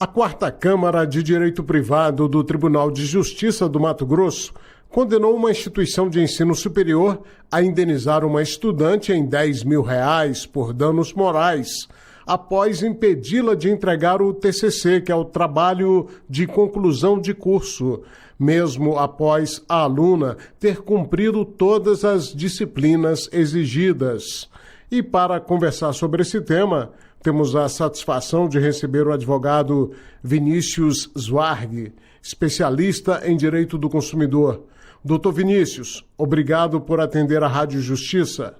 A Quarta Câmara de Direito Privado do Tribunal de Justiça do Mato Grosso condenou uma instituição de ensino superior a indenizar uma estudante em R$10 mil por danos morais, após impedi-la de entregar o TCC, que é o trabalho de conclusão de curso, mesmo após a aluna ter cumprido todas as disciplinas exigidas. E para conversar sobre esse tema, temos a satisfação de receber o advogado Vinícius Zwarg, especialista em direito do consumidor. Doutor Vinícius, obrigado por atender a Rádio Justiça.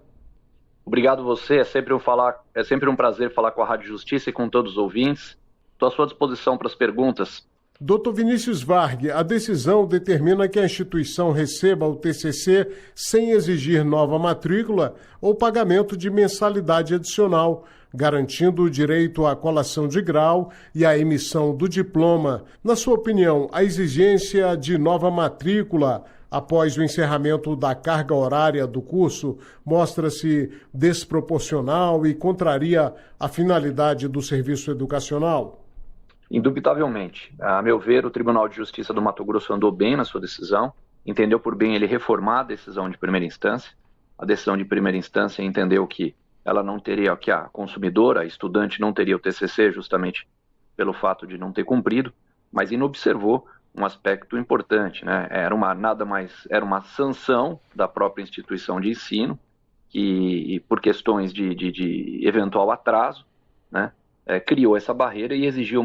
Obrigado você, é sempre um prazer falar com a Rádio Justiça e com todos os ouvintes. Estou à sua disposição para as perguntas. Doutor Vinícius Zwarg, a decisão determina que a instituição receba o TCC sem exigir nova matrícula ou pagamento de mensalidade adicional, garantindo o direito à colação de grau e à emissão do diploma. Na sua opinião, a exigência de nova matrícula após o encerramento da carga horária do curso mostra-se desproporcional e contraria a finalidade do serviço educacional? Indubitavelmente. A meu ver, o Tribunal de Justiça do Mato Grosso andou bem na sua decisão, entendeu por bem ele reformar a decisão de primeira instância. A decisão de primeira instância entendeu que ela não teria, que a consumidora, a estudante, não teria o TCC justamente pelo fato de não ter cumprido, mas inobservou um aspecto importante, né? Era uma sanção da própria instituição de ensino, que por questões de eventual atraso, né, criou essa barreira e exigiu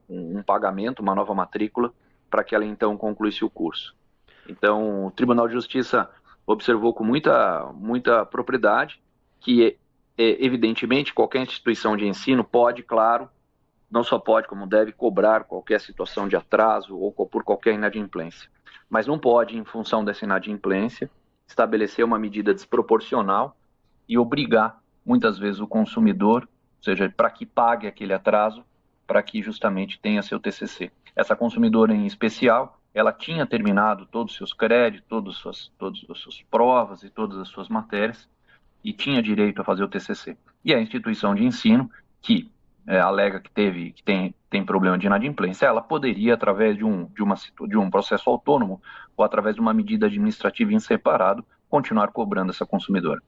um pagamento, uma nova matrícula, para que ela então concluísse o curso. Então, o Tribunal de Justiça observou com muita propriedade que, evidentemente, qualquer instituição de ensino pode, claro, não só pode, como deve, cobrar qualquer situação de atraso ou por qualquer inadimplência. Mas não pode, em função dessa inadimplência, estabelecer uma medida desproporcional e obrigar, muitas vezes, o consumidor, ou seja, para que pague aquele atraso, para que justamente tenha seu TCC. Essa consumidora em especial, ela tinha terminado todos os seus créditos, todas as suas provas e todas as suas matérias, e tinha direito a fazer o TCC. E a instituição de ensino, que alega que tem problema de inadimplência, ela poderia, através de um processo autônomo ou através de uma medida administrativa em separado, continuar cobrando essa consumidora.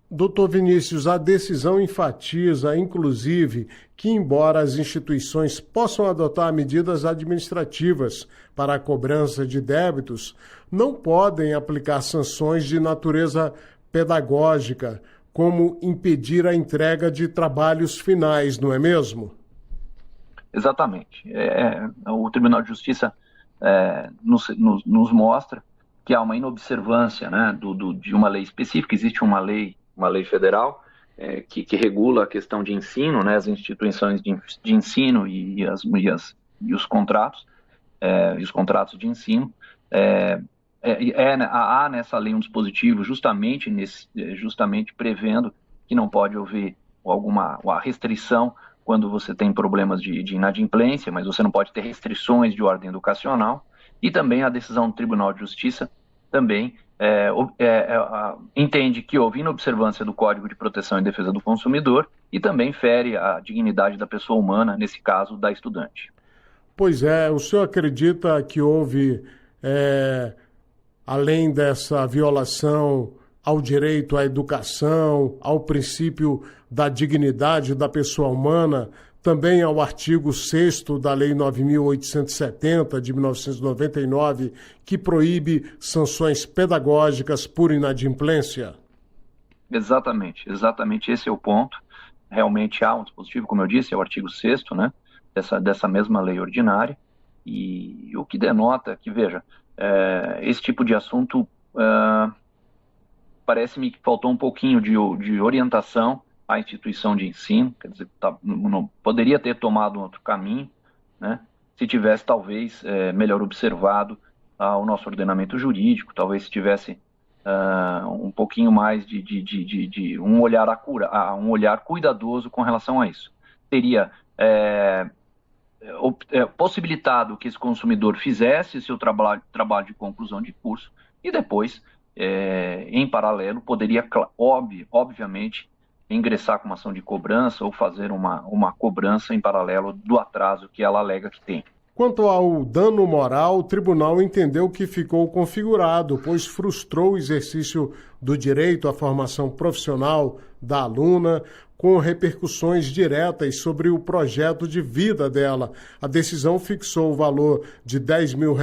Doutor Vinícius, a decisão enfatiza, inclusive, que embora as instituições possam adotar medidas administrativas para a cobrança de débitos, não podem aplicar sanções de natureza pedagógica, como impedir a entrega de trabalhos finais, não é mesmo? Exatamente. O Tribunal de Justiça nos mostra que há uma inobservância, né, de uma lei específica. Existe uma lei federal que regula a questão de ensino, né, as instituições de ensino e os contratos de ensino. Há nessa lei um dispositivo justamente prevendo que não pode haver alguma restrição quando você tem problemas de inadimplência, mas você não pode ter restrições de ordem educacional. E também a decisão do Tribunal de Justiça também entende que houve inobservância do Código de Proteção e Defesa do Consumidor e também fere a dignidade da pessoa humana, nesse caso da estudante. Pois é, o senhor acredita que houve, além dessa violação ao direito à educação, ao princípio da dignidade da pessoa humana, também ao artigo 6º da Lei 9.870, de 1999, que proíbe sanções pedagógicas por inadimplência? Exatamente esse é o ponto. Realmente há um dispositivo, como eu disse, é o artigo 6º, né, dessa mesma lei ordinária, e o que denota que, veja, esse tipo de assunto parece-me que faltou um pouquinho de orientação à instituição de ensino, quer dizer, não poderia ter tomado um outro caminho, né, se tivesse talvez melhor observado o nosso ordenamento jurídico, talvez se tivesse um pouquinho mais de um olhar cuidadoso com relação a isso. Teria possibilitado que esse consumidor fizesse seu trabalho de conclusão de curso e depois, em paralelo, poderia, obviamente, ingressar com uma ação de cobrança ou fazer uma cobrança em paralelo do atraso que ela alega que tem. Quanto ao dano moral, o tribunal entendeu que ficou configurado, pois frustrou o exercício do direito à formação profissional da aluna, com repercussões diretas sobre o projeto de vida dela. A decisão fixou o valor de R$10 mil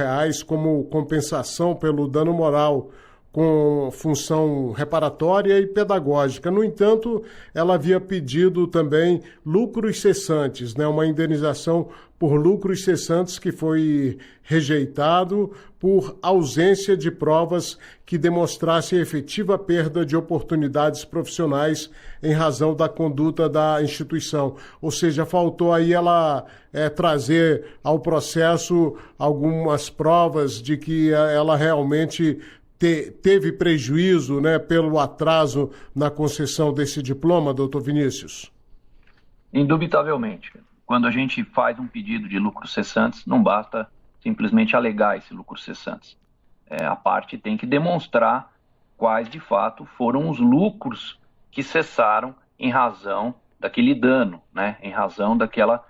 como compensação pelo dano moral, com função reparatória e pedagógica. No entanto, ela havia pedido também lucros cessantes, uma indenização por lucros cessantes que foi rejeitado por ausência de provas que demonstrassem efetiva perda de oportunidades profissionais em razão da conduta da instituição. Ou seja, faltou aí ela trazer ao processo algumas provas de que ela realmente teve prejuízo, pelo atraso na concessão desse diploma, doutor Vinícius? Indubitavelmente. Quando a gente faz um pedido de lucros cessantes, não basta simplesmente alegar esse lucros cessantes. A parte tem que demonstrar quais, de fato, foram os lucros que cessaram em razão daquele dano, em razão daquela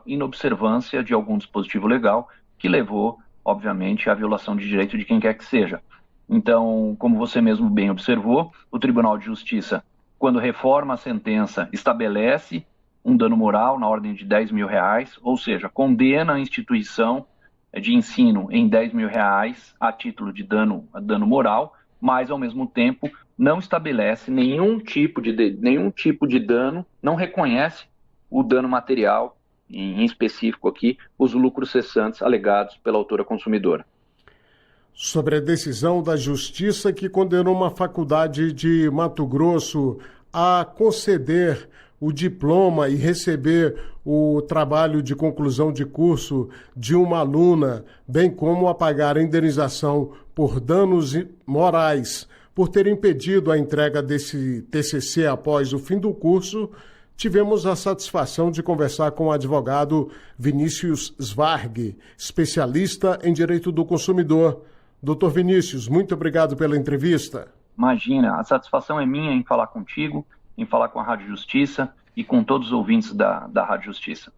inobservância de algum dispositivo legal que levou, obviamente, à violação de direito de quem quer que seja. Então, como você mesmo bem observou, o Tribunal de Justiça, quando reforma a sentença, estabelece um dano moral na ordem de R$10 mil, ou seja, condena a instituição de ensino em R$10 mil a título de dano moral, mas, ao mesmo tempo, não estabelece nenhum tipo de dano, não reconhece o dano material, em específico aqui, os lucros cessantes alegados pela autora consumidora. Sobre a decisão da Justiça que condenou uma faculdade de Mato Grosso a conceder o diploma e receber o trabalho de conclusão de curso de uma aluna, bem como a pagar a indenização por danos morais por ter impedido a entrega desse TCC após o fim do curso, tivemos a satisfação de conversar com o advogado Vinícius Svarg, especialista em direito do consumidor. Doutor Vinícius, muito obrigado pela entrevista. Imagina, a satisfação é minha em falar contigo, em falar com a Rádio Justiça e com todos os ouvintes da Rádio Justiça.